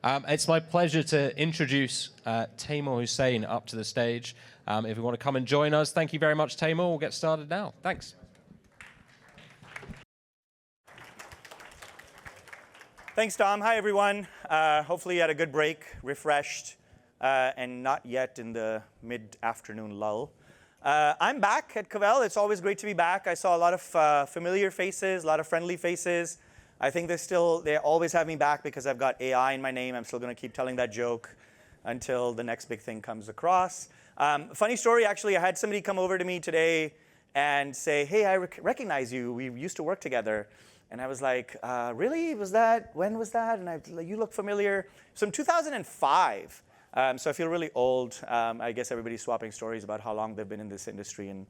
It's my pleasure to introduce Taimoor Husain up to the stage. If you want to come and join us, thank you very much, Taimoor. We'll get started now. Thanks. Thanks, Tom. Hi, everyone. Hopefully you had a good break, refreshed, and not yet in the mid-afternoon lull. I'm back at Cavell. It's always great to be back. I saw a lot of familiar faces, a lot of friendly faces. I think they always have me back because I've got AI in my name. I'm still going to keep telling that joke until the next big thing comes across. Funny story, actually, I had somebody come over to me today and say, hey, I recognize you. We used to work together. And I was like, really? When was that? And you look familiar. So in 2005. So I feel really old. I guess everybody's swapping stories about how long they've been in this industry. And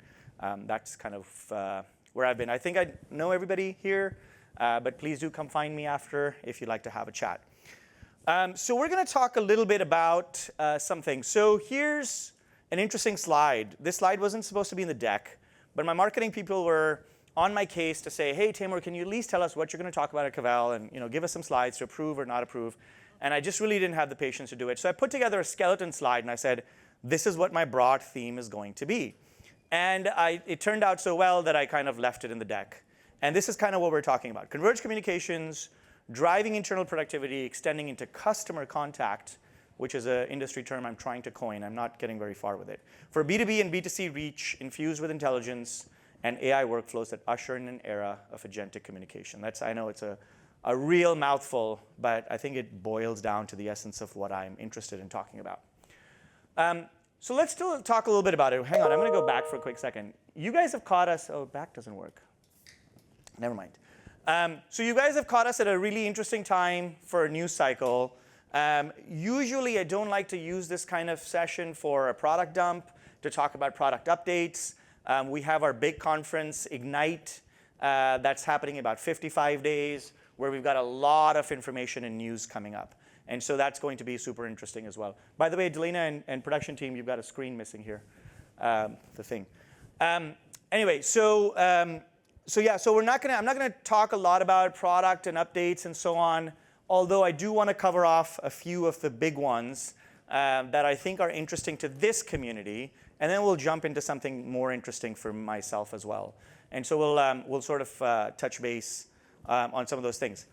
that's kind of where I've been. I think I know everybody here. But please do come find me after if you'd like to have a chat. So we're going to talk a little bit about something. So here's an interesting slide. This slide wasn't supposed to be in the deck. But my marketing people were on my case to say, hey, Taimoor, can you at least tell us what you're going to talk about at Cavell and give us some slides to approve or not approve? And I just really didn't have the patience to do it. So I put together a skeleton slide, and I said, this is what my broad theme is going to be. And it turned out so well that I kind of left it in the deck. And this is kind of what we're talking about. Converged communications, driving internal productivity, extending into customer contact, which is an industry term I'm trying to coin. I'm not getting very far with it. For B2B and B2C reach, infused with intelligence, and AI workflows that usher in an era of agentic communication. I know it's a real mouthful, but I think it boils down to the essence of what I'm interested in talking about. So let's still talk a little bit about it. Hang on, I'm going to go back for a quick second. You guys have caught us. Oh, back doesn't work. Never mind. So you guys have caught us at a really interesting time for a news cycle. Usually, I don't like to use this kind of session for a product dump, to talk about product updates. We have our big conference, Ignite, that's happening in about 55 days, where we've got a lot of information and news coming up. And so that's going to be super interesting as well. By the way, Delina and production team, you've got a screen missing here, the thing. Anyway, so I'm not gonna talk a lot about product and updates and so on, although I do want to cover off a few of the big ones that I think are interesting to this community. And then we'll jump into something more interesting for myself as well. And so we'll sort of touch base on some of those things.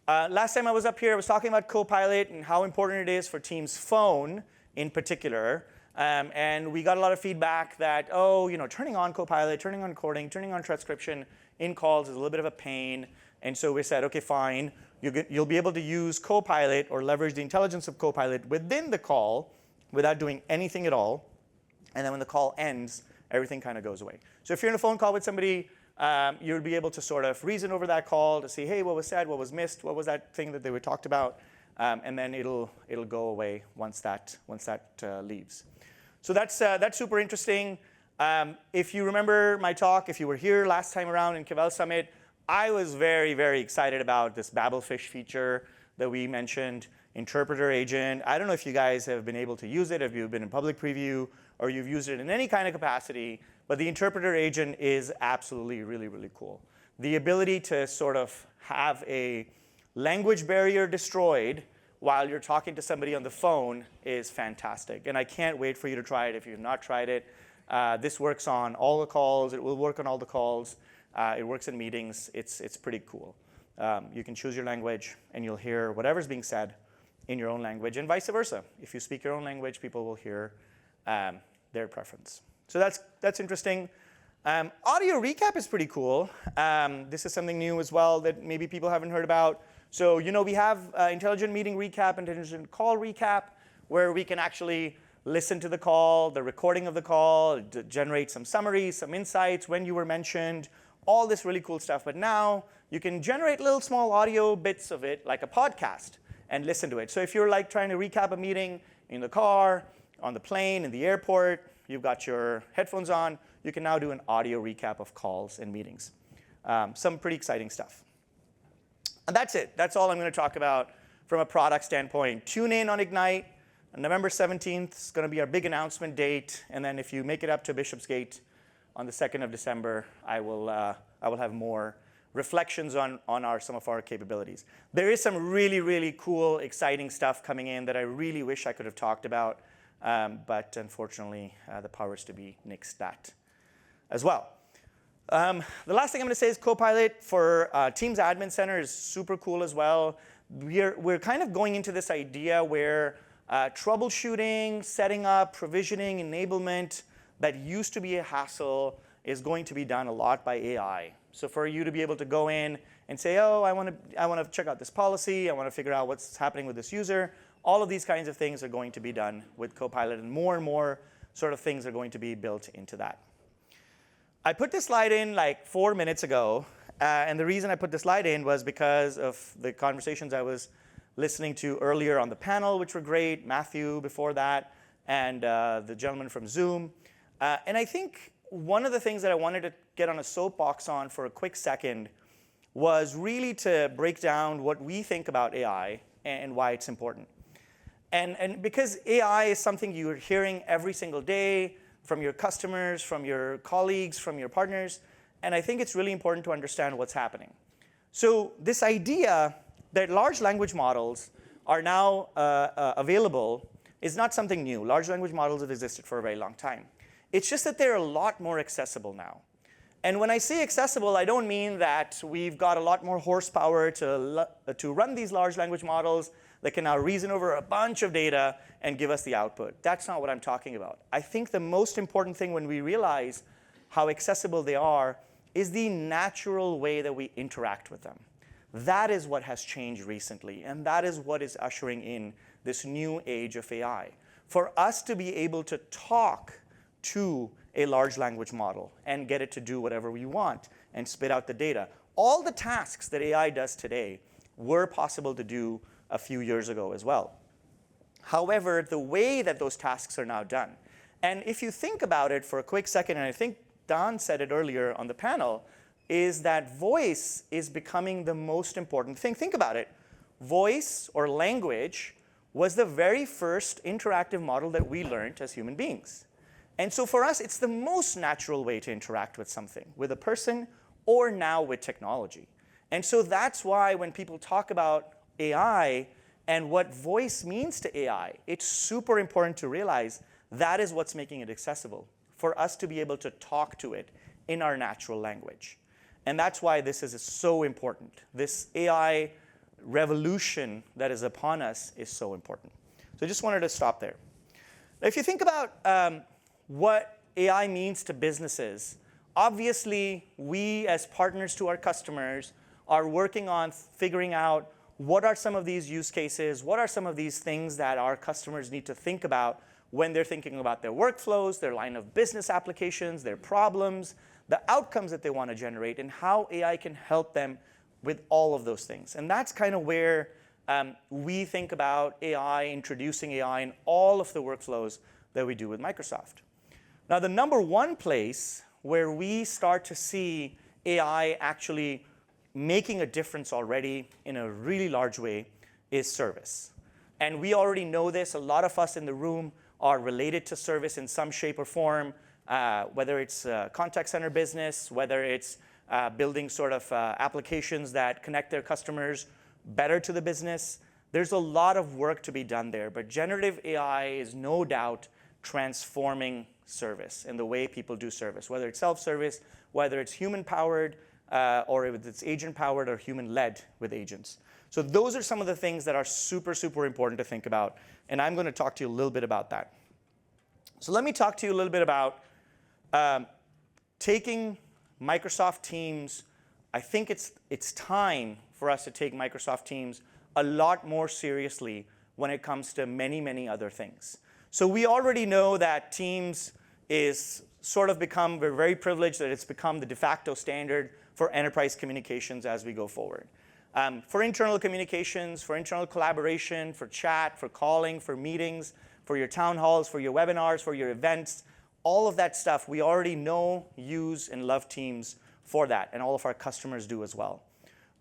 Last time I was up here, I was talking about Copilot and how important it is for Teams Phone in particular. And we got a lot of feedback that, turning on Copilot, turning on recording, turning on transcription in calls is a little bit of a pain. And so we said, OK, fine. You'll be able to use Copilot or leverage the intelligence of Copilot within the call without doing anything at all. And then when the call ends, everything kind of goes away. So if you're in a phone call with somebody, you'll be able to sort of reason over that call to see, hey, what was said, what was missed, what was that thing that they were talked about, and then it'll go away once that leaves. So that's super interesting. If you remember my talk, if you were here last time around in Cavell Summit, I was very, very excited about this Babelfish feature that we mentioned, interpreter agent. I don't know if you guys have been able to use it, if you've been in public preview, or you've used it in any kind of capacity, but the interpreter agent is absolutely really, really cool. The ability to sort of have a language barrier destroyed while you're talking to somebody on the phone is fantastic. And I can't wait for you to try it if you've not tried it. This works on all the calls. It will work on all the calls. It works in meetings. It's pretty cool. You can choose your language, and you'll hear whatever's being said in your own language, and vice versa. If you speak your own language, people will hear their preference. So that's interesting. Audio recap is pretty cool. This is something new as well that maybe people haven't heard about. So we have intelligent meeting recap, intelligent call recap, where we can actually listen to the call, the recording of the call, generate some summaries, some insights, when you were mentioned, all this really cool stuff. But now you can generate little small audio bits of it, like a podcast, and listen to it. So if you're like trying to recap a meeting in the car, on the plane, in the airport, you've got your headphones on, you can now do an audio recap of calls and meetings. Some pretty exciting stuff. And that's it. That's all I'm going to talk about from a product standpoint. Tune in on Ignite. On November 17th is going to be our big announcement date. And then if you make it up to Bishopsgate on the 2nd of December, I will have more reflections on some of our capabilities. There is some really, really cool, exciting stuff coming in that I really wish I could have talked about, but unfortunately, the powers to be nixed that as well. The last thing I'm going to say is Copilot for Teams Admin Center is super cool as well. We're kind of going into this idea where troubleshooting, setting up, provisioning, enablement that used to be a hassle is going to be done a lot by AI. So for you to be able to go in and say, oh, I want to check out this policy, I want to figure out what's happening with this user, all of these kinds of things are going to be done with Copilot, and more sort of things are going to be built into that. I put this slide in like 4 minutes ago, and the reason I put this slide in was because of the conversations I was listening to earlier on the panel, which were great, Matthew before that, and the gentleman from Zoom. And I think one of the things that I wanted to get on a soapbox on for a quick second was really to break down what we think about AI and why it's important. And because AI is something you're hearing every single day from your customers, from your colleagues, from your partners, and I think it's really important to understand what's happening. So this idea that large language models are now available is not something new. Large language models have existed for a very long time. It's just that they're a lot more accessible now. And when I say accessible, I don't mean that we've got a lot more horsepower to run these large language models that can now reason over a bunch of data and give us the output. That's not what I'm talking about. I think the most important thing when we realize how accessible they are is the natural way that we interact with them. That is what has changed recently, and that is what is ushering in this new age of AI. For us to be able to talk to a large language model and get it to do whatever we want and spit out the data. All the tasks that AI does today were possible to do a few years ago as well. However, the way that those tasks are now done, and if you think about it for a quick second, and I think Don said it earlier on the panel, is that voice is becoming the most important thing. Think about it. Voice or language was the very first interactive model that we learned as human beings. And so for us, it's the most natural way to interact with something, with a person or now with technology. And so that's why when people talk about AI and what voice means to AI, it's super important to realize that is what's making it accessible, for us to be able to talk to it in our natural language. And that's why this is so important. This AI revolution that is upon us is so important. So I just wanted to stop there. Now, if you think about what AI means to businesses, obviously, we as partners to our customers are working on figuring out what are some of these use cases, what are some of these things that our customers need to think about when they're thinking about their workflows, their line of business applications, their problems, the outcomes that they want to generate, and how AI can help them with all of those things. And that's kind of where we think about AI, introducing AI in all of the workflows that we do with Microsoft. Now, the number one place where we start to see AI actually making a difference already in a really large way is service. And we already know this. A lot of us in the room are related to service in some shape or form, whether it's contact center business, whether it's building sort of applications that connect their customers better to the business. There's a lot of work to be done there. But generative AI is no doubt transforming service and the way people do service, whether it's self-service, whether it's human-powered, or if it's agent-powered or human-led with agents. So those are some of the things that are super, super important to think about. And I'm going to talk to you a little bit about that. So let me talk to you a little bit about taking Microsoft Teams. I think it's time for us to take Microsoft Teams a lot more seriously when it comes to many, many other things. So we already know that Teams is sort of become, we're very privileged that it's become the de facto standard for enterprise communications as we go forward. For internal communications, for internal collaboration, for chat, for calling, for meetings, for your town halls, for your webinars, for your events, all of that stuff we already know, use, and love Teams for that, and all of our customers do as well.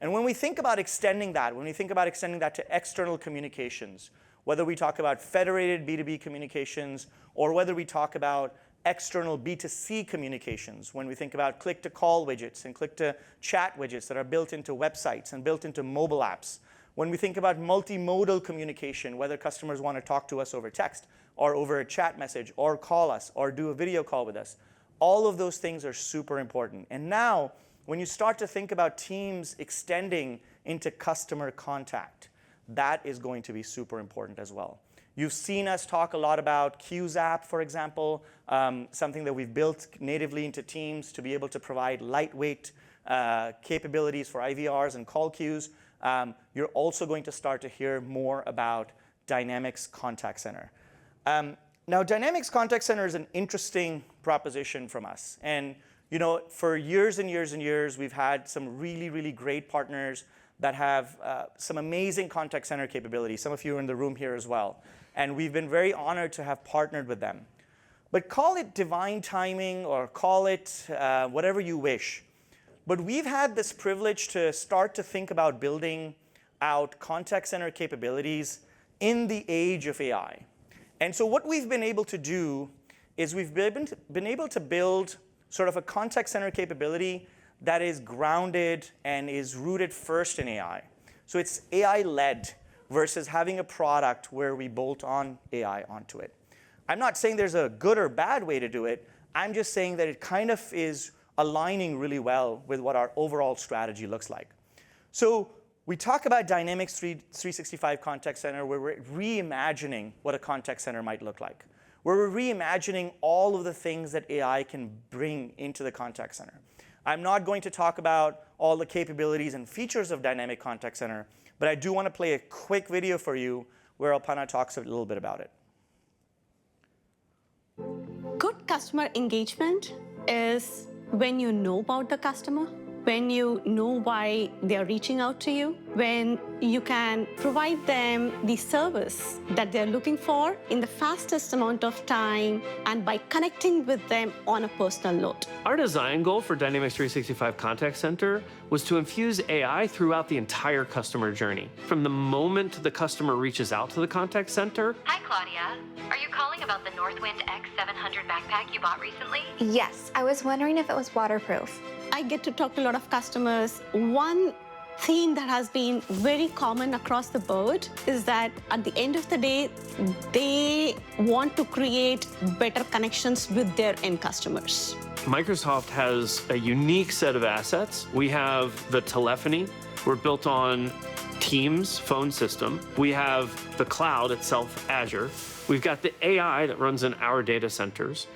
And when we think about extending that, to external communications, whether we talk about federated B2B communications or whether we talk about external B2C communications, when we think about click-to-call widgets and click-to-chat widgets that are built into websites and built into mobile apps, when we think about multimodal communication, whether customers want to talk to us over text or over a chat message or call us or do a video call with us, all of those things are super important. And now, when you start to think about Teams extending into customer contact, that is going to be super important as well. You've seen us talk a lot about Queues app, for example, something that we've built natively into Teams to be able to provide lightweight capabilities for IVRs and call queues. You're also going to start to hear more about Dynamics Contact Center. Now, Dynamics Contact Center is an interesting proposition from us. And for years and years and years, we've had some really, really great partners that have some amazing contact center capabilities. Some of you are in the room here as well. And we've been very honored to have partnered with them. But call it divine timing or call it whatever you wish. But we've had this privilege to start to think about building out contact center capabilities in the age of AI. And so what we've been able to do is we've been able to build sort of a contact center capability that is grounded and is rooted first in AI. So it's AI-led versus having a product where we bolt on AI onto it. I'm not saying there's a good or bad way to do it. I'm just saying that it kind of is aligning really well with what our overall strategy looks like. So we talk about Dynamics 365 Contact Center, where we're reimagining what a contact center might look like, where we're reimagining all of the things that AI can bring into the contact center. I'm not going to talk about all the capabilities and features of Dynamic Contact Center, but I do want to play a quick video for you where Alpana talks a little bit about it. Good customer engagement is when you know about the customer, when you know why they're reaching out to you, when you can provide them the service that they're looking for in the fastest amount of time and by connecting with them on a personal note. Our design goal for Dynamics 365 Contact Center was to infuse AI throughout the entire customer journey. From the moment the customer reaches out to the contact center. Hi, Claudia. Are you calling about the Northwind X700 backpack you bought recently? Yes, I was wondering if it was waterproof. I get to talk to a lot of customers. One theme that has been very common across the board is that at the end of the day, they want to create better connections with their end customers. Microsoft has a unique set of assets. We have the telephony. We're built on Teams phone system. We have the cloud itself, Azure. We've got the AI that runs in our data centers.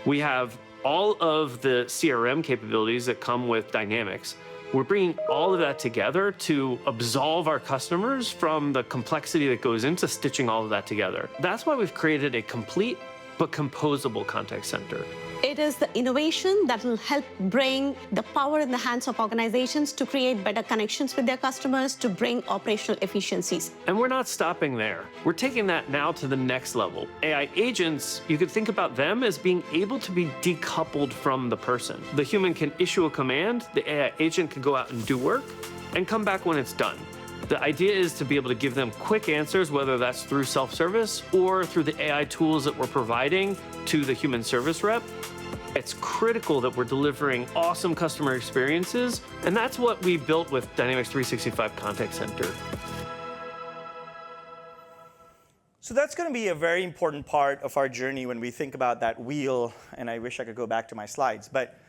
We have all of the CRM capabilities that come with Dynamics. We're bringing all of that together to absolve our customers from the complexity that goes into stitching all of that together. That's why we've created a complete but composable contact center. It is the innovation that will help bring the power in the hands of organizations to create better connections with their customers, to bring operational efficiencies. And we're not stopping there. We're taking that now to the next level. AI agents, you could think about them as being able to be decoupled from the person. The human can issue a command, the AI agent can go out and do work, and come back when it's done. The idea is to be able to give them quick answers, whether that's through self-service or through the AI tools that we're providing to the human service rep. It's critical that we're delivering awesome customer experiences, and that's what we built with Dynamics 365 Contact Center. So that's going to be a very important part of our journey when we think about that wheel, and I wish I could go back to my slides, but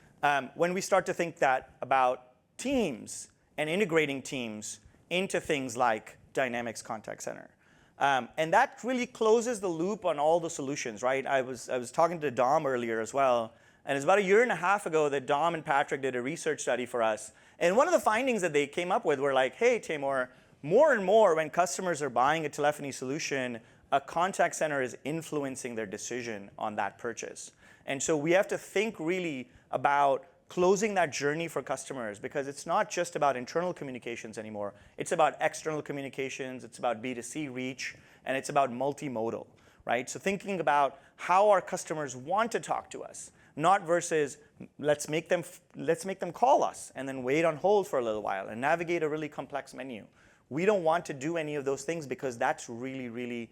when we start to think about Teams and integrating Teams into things like Dynamics Contact Center. And that really closes the loop on all the solutions, right? I was talking to Dom earlier as well, and it's about a year and a half ago that Dom and Patrick did a research study for us. And one of the findings that they came up with were like, hey, Taimoor, more and more when customers are buying a telephony solution, a contact center is influencing their decision on that purchase. And so we have to think really about closing that journey for customers, because it's not just about internal communications anymore. It's about external communications, it's about B2C reach, and it's about multimodal, right? So thinking about how our customers want to talk to us, not versus let's make them call us and then wait on hold for a little while and navigate a really complex menu. We don't want to do any of those things because that's really,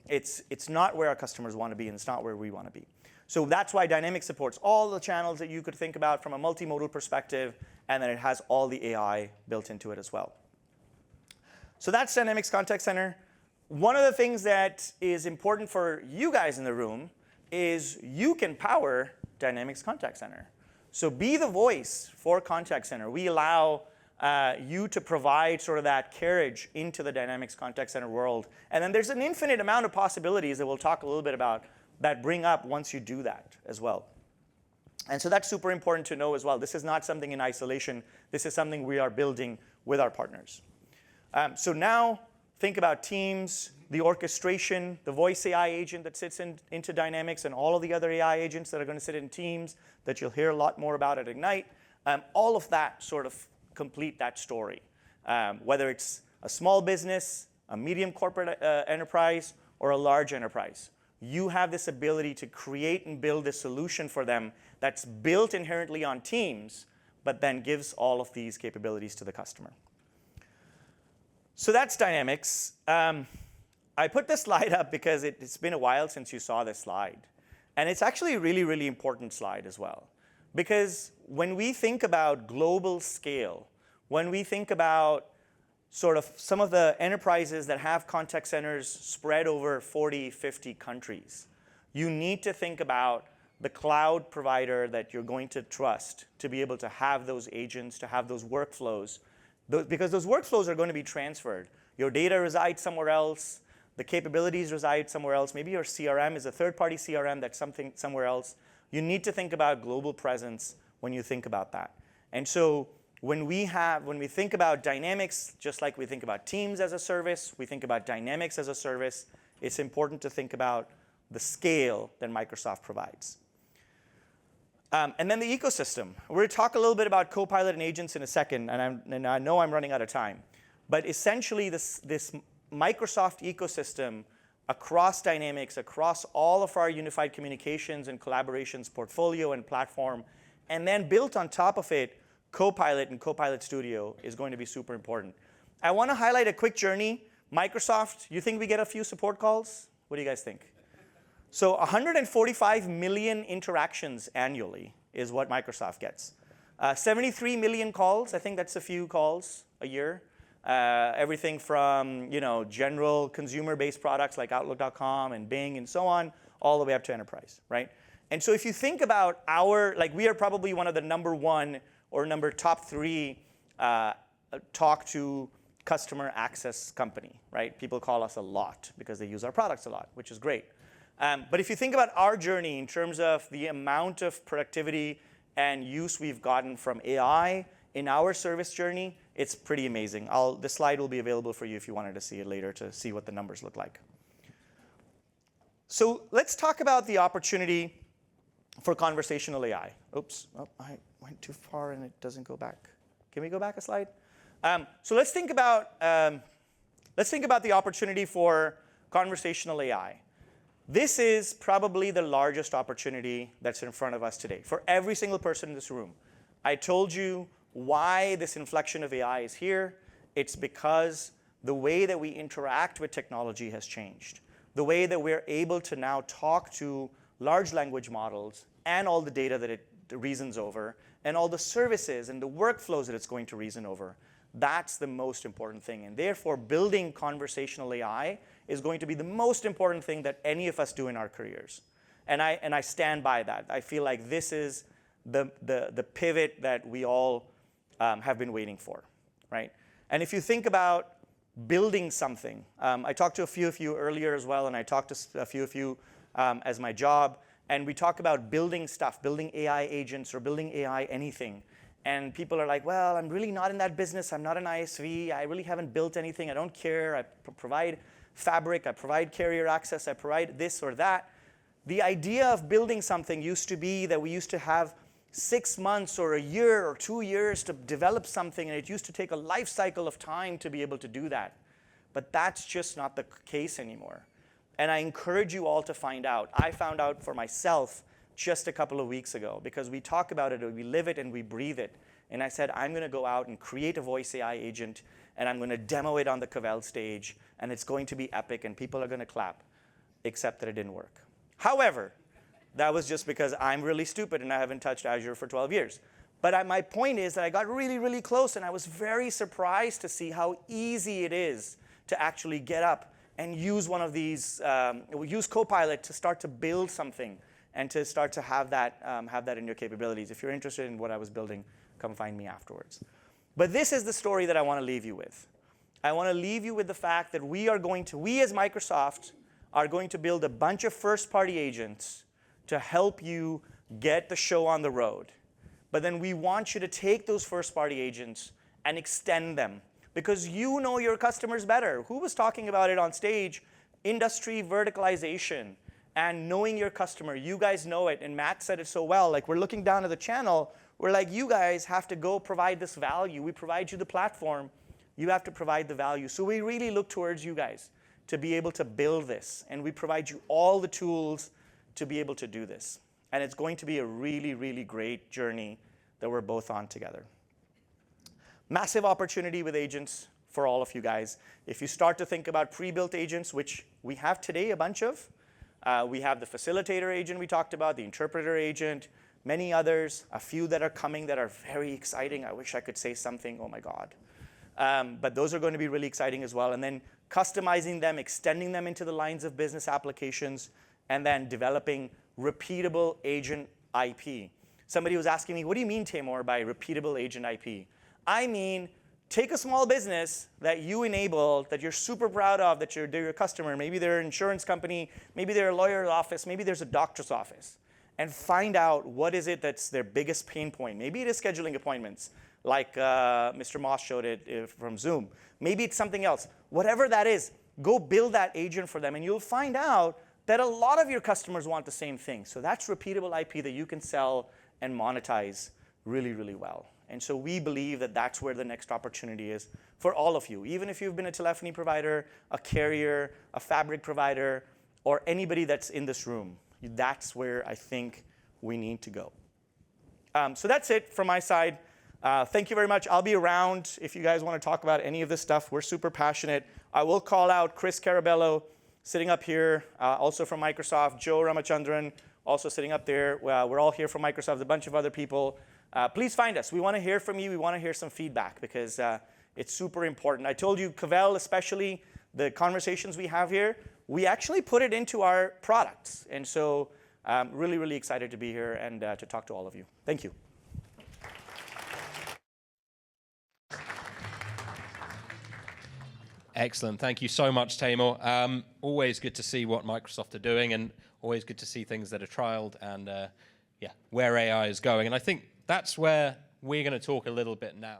it's not where our customers want to be, and it's not where we want to be. So that's why Dynamics supports all the channels that you could think about from a multimodal perspective, and then it has all the AI built into it as well. So that's Dynamics Contact Center. One of the things that is important for you guys in the room is you can power Dynamics Contact Center. So be the voice for Contact Center. We allow you to provide sort of that carriage into the Dynamics Contact Center world. And then there's an infinite amount of possibilities that we'll talk a little bit about that bring up once you do that as well. And so that's super important to know as well. This is not something in isolation. This is something we are building with our partners. So now think about Teams, the orchestration, the voice AI agent that sits into Dynamics, and all of the other AI agents that are going to sit in Teams that you'll hear a lot more about at Ignite. All of that sort of complete that story. Whether it's a small business, a medium corporate enterprise, or a large enterprise. You have this ability to create and build a solution for them that's built inherently on Teams, but then gives all of these capabilities to the customer. So that's Dynamics. I put this slide up because it's been a while since you saw this slide. And it's actually a really, really important slide as well. Because when we think about global scale, when we think about sort of some of the enterprises that have contact centers spread over 40, 50 countries, you need to think about the cloud provider that you're going to trust to be able to have those agents, to have those workflows, because those workflows are going to be transferred. Your data resides somewhere else. The capabilities reside somewhere else. Maybe your CRM is a third-party CRM that's something somewhere else. You need to think about global presence when you think about that. And so when we think about Dynamics, just like we think about Teams as a service, we think about Dynamics as a service, it's important to think about the scale that Microsoft provides. And then the ecosystem. We're going to talk a little bit about Copilot and agents in a second, and I know I'm running out of time. But essentially, this Microsoft ecosystem across Dynamics, across all of our unified communications and collaborations portfolio and platform, and then built on top of it, Copilot and Copilot Studio is going to be super important. I want to highlight a quick journey. Microsoft, you think we get a few support calls? What do you guys think? So 145 million interactions annually is what Microsoft gets. 73 million calls, I think that's a few calls a year. Everything from general consumer-based products like Outlook.com and Bing and so on, all the way up to enterprise, right? And so if you think about we are probably one of the number one or top three talk to customer access company, right? People call us a lot because they use our products a lot, which is great. But if you think about our journey in terms of the amount of productivity and use we've gotten from AI in our service journey, it's pretty amazing. This slide will be available for you if you wanted to see it later to see what the numbers look like. So let's talk about the opportunity for conversational AI. Oops, I went too far and it doesn't go back. Can we go back a slide? So let's think about the opportunity for conversational AI. This is probably the largest opportunity that's in front of us today for every single person in this room. I told you why this inflection of AI is here. It's because the way that we interact with technology has changed. The way that we're able to now talk to large language models and all the data that it reasons over, and all the services and the workflows that it's going to reason over. That's the most important thing. And therefore, building conversational AI is going to be the most important thing that any of us do in our careers. And I stand by that. I feel like this is the pivot that we all have been waiting for, right? And if you think about building something, I talked to a few of you earlier as well, and I talked to a few of you as my job, and we talk about building stuff, building AI agents or building AI anything. And people are like, well, I'm really not in that business. I'm not an ISV. I really haven't built anything. I don't care. I provide fabric. I provide carrier access. I provide this or that. The idea of building something used to be that we used to have 6 months or a year or 2 years to develop something, and it used to take a life cycle of time to be able to do that. But that's just not the case anymore. And I encourage you all to find out. I found out for myself just a couple of weeks ago, because we talk about it, we live it, and we breathe it. And I said, I'm going to go out and create a voice AI agent, and I'm going to demo it on the Cavell stage, and it's going to be epic, and people are going to clap, except that it didn't work. However, That was just because I'm really stupid and I haven't touched Azure for 12 years. But my point is that I got really, really close, and I was very surprised to see how easy it is to actually get up and use one of these, use Copilot to start to build something and to start to have that in your capabilities. If you're interested in what I was building, come find me afterwards. But this is the story that I want to leave you with. I want to leave you with the fact that we as Microsoft are going to build a bunch of first-party agents to help you get the show on the road. But then we want you to take those first-party agents and extend them, because you know your customers better. Who was talking about it on stage? Industry verticalization and knowing your customer. You guys know it, and Matt said it so well. Like, we're looking down at the channel. We're like, you guys have to go provide this value. We provide you the platform. You have to provide the value. So we really look towards you guys to be able to build this, and we provide you all the tools to be able to do this. And it's going to be a really, really great journey that we're both on together. Massive opportunity with agents for all of you guys. If you start to think about pre-built agents, which we have today a bunch of, we have the facilitator agent we talked about, the interpreter agent, many others, a few that are coming that are very exciting. I wish I could say something, oh my God. But those are going to be really exciting as well. And then customizing them, extending them into the lines of business applications, and then developing repeatable agent IP. Somebody was asking me, what do you mean, Taimoor, by repeatable agent IP? I mean, take a small business that you enable, that you're super proud of, that they're your customer. Maybe they're an insurance company, maybe they're a lawyer's office, maybe there's a doctor's office. And find out what is it that's their biggest pain point. Maybe it is scheduling appointments, like Mr. Moss showed it from Zoom. Maybe it's something else. Whatever that is, go build that agent for them, and you'll find out that a lot of your customers want the same thing. So that's repeatable IP that you can sell and monetize really, really well. And so we believe that that's where the next opportunity is for all of you. Even if you've been a telephony provider, a carrier, a fabric provider, or anybody that's in this room, that's where I think we need to go. So that's it from my side. Thank you very much. I'll be around if you guys want to talk about any of this stuff. We're super passionate. I will call out Chris Carabello, sitting up here, also from Microsoft, Joe Ramachandran, also sitting up there. We're all here from Microsoft, a bunch of other people. Please find us. We want to hear from you. We want to hear some feedback, because it's super important. I told you, Cavell especially, the conversations we have here, we actually put it into our products. And so I'm really, really excited to be here and to talk to all of you. Thank you. Excellent. Thank you so much, Taimoor. Always good to see what Microsoft are doing, and always good to see things that are trialed and where AI is going. And I think that's where we're going to talk a little bit now.